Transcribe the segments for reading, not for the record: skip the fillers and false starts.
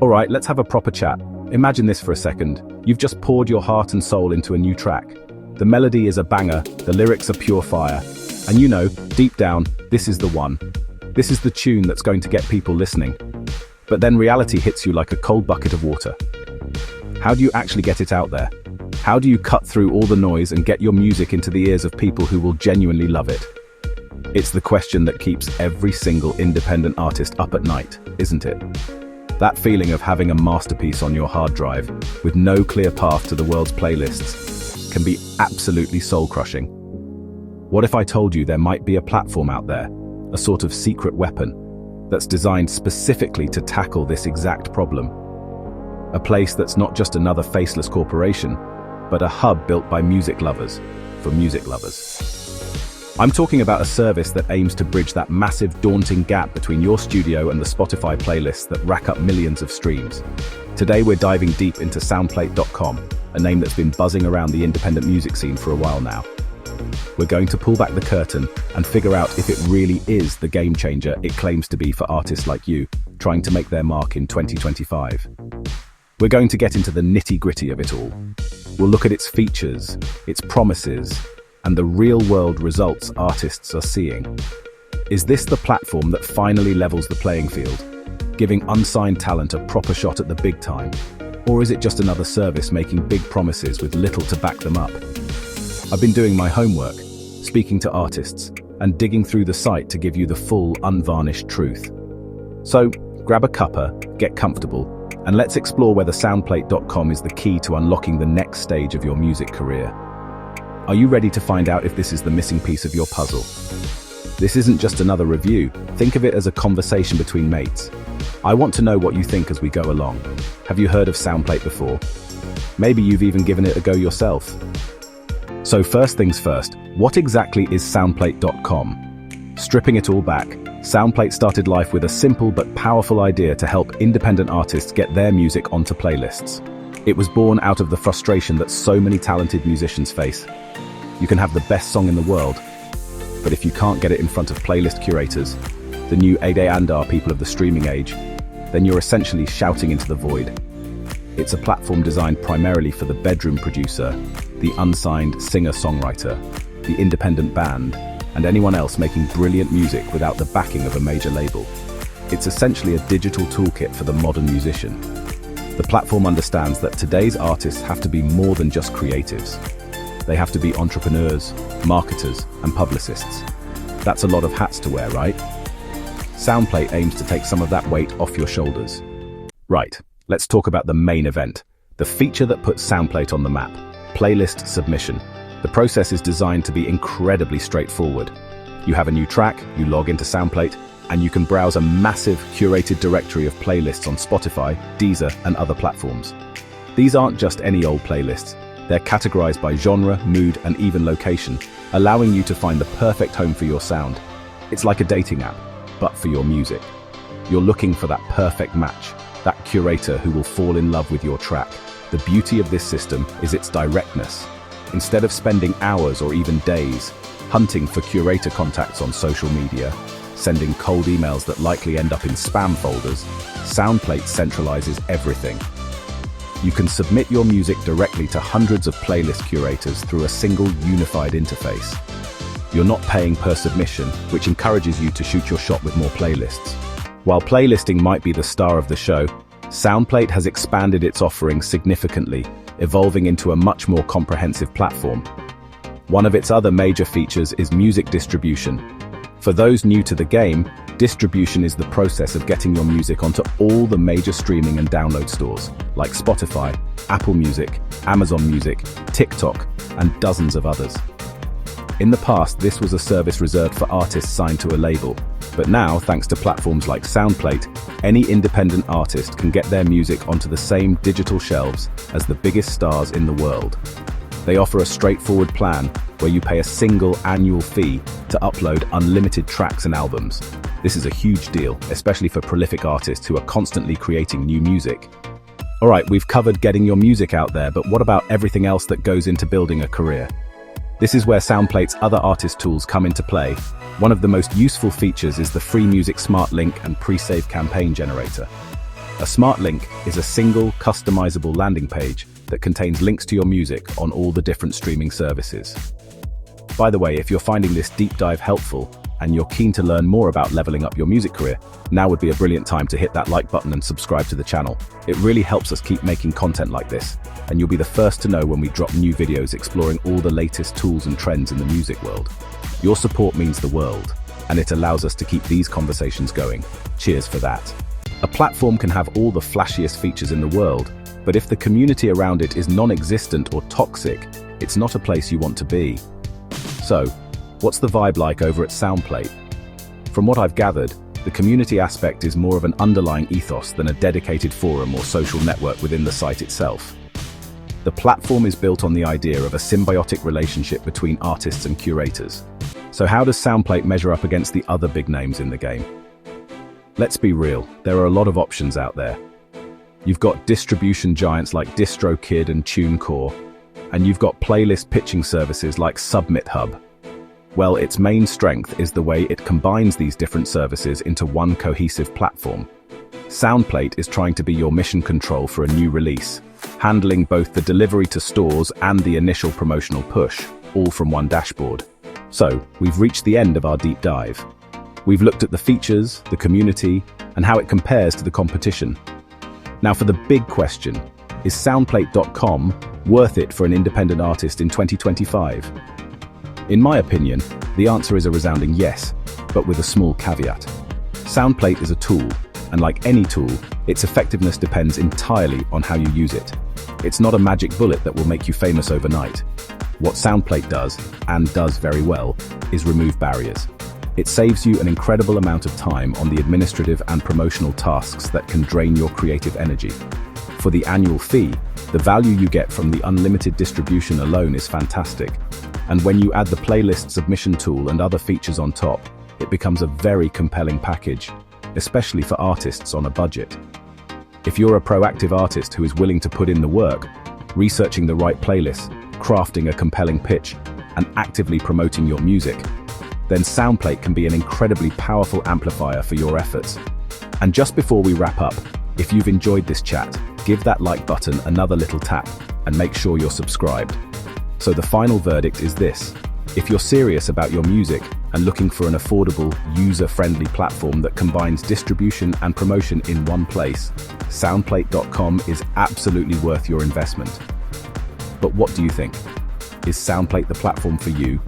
Alright, let's have a proper chat. Imagine this for a second. You've just poured your heart and soul into a new track. The melody is a banger, the lyrics are pure fire. And you know, deep down, this is the one. This is the tune that's going to get people listening. But then reality hits you like a cold bucket of water. How do you actually get it out there? How do you cut through all the noise and get your music into the ears of people who will genuinely love it? It's the question that keeps every single independent artist up at night, isn't it? That feeling of having a masterpiece on your hard drive with no clear path to the world's playlists can be absolutely soul-crushing. What if I told you there might be a platform out there, a sort of secret weapon, that's designed specifically to tackle this exact problem? A place that's not just another faceless corporation, but a hub built by music lovers, for music lovers. I'm talking about a service that aims to bridge that massive, daunting gap between your studio and the Spotify playlists that rack up millions of streams. Today we're diving deep into SoundPlate.com, a name that's been buzzing around the independent music scene for a while now. We're going to pull back the curtain and figure out if it really is the game changer it claims to be for artists like you, trying to make their mark in 2025. We're going to get into the nitty-gritty of it all. We'll look at its features, its promises, and the real-world results artists are seeing. Is this the platform that finally levels the playing field, giving unsigned talent a proper shot at the big time? Or is it just another service making big promises with little to back them up? I've been doing my homework, speaking to artists, and digging through the site to give you the full, unvarnished truth. So, grab a cuppa, get comfortable, and let's explore whether SoundPlate.com is the key to unlocking the next stage of your music career. Are you ready to find out if this is the missing piece of your puzzle? This isn't just another review. Think of it as a conversation between mates. I want to know what you think as we go along. Have you heard of SoundPlate before? Maybe you've even given it a go yourself. So first things first, what exactly is SoundPlate.com? Stripping it all back, SoundPlate started life with a simple but powerful idea to help independent artists get their music onto playlists. It was born out of the frustration that so many talented musicians face. You can have the best song in the world, but if you can't get it in front of playlist curators, the new AD&R people of the streaming age, then you're essentially shouting into the void. It's a platform designed primarily for the bedroom producer, the unsigned singer-songwriter, the independent band, and anyone else making brilliant music without the backing of a major label. It's essentially a digital toolkit for the modern musician. The platform understands that today's artists have to be more than just creatives. They have to be entrepreneurs, marketers, and publicists. That's a lot of hats to wear, right? SoundPlate aims to take some of that weight off your shoulders. Right, let's talk about the main event, the feature that puts SoundPlate on the map, playlist submission. The process is designed to be incredibly straightforward. You have a new track, you log into SoundPlate, and you can browse a massive curated directory of playlists on Spotify, Deezer, and other platforms. These aren't just any old playlists. They're categorized by genre, mood, and even location, allowing you to find the perfect home for your sound. It's like a dating app, but for your music. You're looking for that perfect match, that curator who will fall in love with your track. The beauty of this system is its directness. Instead of spending hours or even days hunting for curator contacts on social media, sending cold emails that likely end up in spam folders, SoundPlate centralizes everything. You can submit your music directly to hundreds of playlist curators through a single unified interface. You're not paying per submission, which encourages you to shoot your shot with more playlists. While playlisting might be the star of the show, SoundPlate has expanded its offering significantly, evolving into a much more comprehensive platform. One of its other major features is music distribution. For those new to the game, distribution is the process of getting your music onto all the major streaming and download stores, like Spotify, Apple Music, Amazon Music, TikTok, and dozens of others. In the past, this was a service reserved for artists signed to a label, but now, thanks to platforms like SoundPlate, any independent artist can get their music onto the same digital shelves as the biggest stars in the world. They offer a straightforward plan where you pay a single annual fee to upload unlimited tracks and albums. This is a huge deal, especially for prolific artists who are constantly creating new music. Alright, we've covered getting your music out there, but what about everything else that goes into building a career? This is where SoundPlate's other artist tools come into play. One of the most useful features is the free Music Smart Link and pre-save campaign generator. A smart link is a single, customizable landing page that contains links to your music on all the different streaming services. By the way, if you're finding this deep dive helpful and you're keen to learn more about leveling up your music career, now would be a brilliant time to hit that like button and subscribe to the channel. It really helps us keep making content like this, and you'll be the first to know when we drop new videos exploring all the latest tools and trends in the music world. Your support means the world, and it allows us to keep these conversations going. Cheers for that. A platform can have all the flashiest features in the world, but if the community around it is non-existent or toxic, it's not a place you want to be. So, what's the vibe like over at SoundPlate? From what I've gathered, the community aspect is more of an underlying ethos than a dedicated forum or social network within the site itself. The platform is built on the idea of a symbiotic relationship between artists and curators. So how does SoundPlate measure up against the other big names in the game? Let's be real, there are a lot of options out there. You've got distribution giants like DistroKid and TuneCore, and you've got playlist pitching services like SubmitHub. Well, its main strength is the way it combines these different services into one cohesive platform. SoundPlate is trying to be your mission control for a new release, handling both the delivery to stores and the initial promotional push, all from one dashboard. So, we've reached the end of our deep dive. We've looked at the features, the community, and how it compares to the competition. Now for the big question, is SoundPlate.com worth it for an independent artist in 2025? In my opinion, the answer is a resounding yes, but with a small caveat. SoundPlate is a tool, and like any tool, its effectiveness depends entirely on how you use it. It's not a magic bullet that will make you famous overnight. What SoundPlate does, and does very well, is remove barriers. It saves you an incredible amount of time on the administrative and promotional tasks that can drain your creative energy. For the annual fee, the value you get from the unlimited distribution alone is fantastic. And when you add the playlist submission tool and other features on top, it becomes a very compelling package, especially for artists on a budget. If you're a proactive artist who is willing to put in the work, researching the right playlists, crafting a compelling pitch, and actively promoting your music, then SoundPlate can be an incredibly powerful amplifier for your efforts. And just before we wrap up, if you've enjoyed this chat, give that like button another little tap and make sure you're subscribed. So the final verdict is this: if you're serious about your music and looking for an affordable, user-friendly platform that combines distribution and promotion in one place, SoundPlate.com is absolutely worth your investment. But what do you think? Is SoundPlate the platform for you?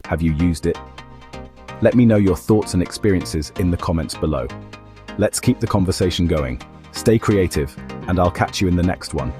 Have you used it? Let me know your thoughts and experiences in the comments below. Let's keep the conversation going. Stay creative, and I'll catch you in the next one.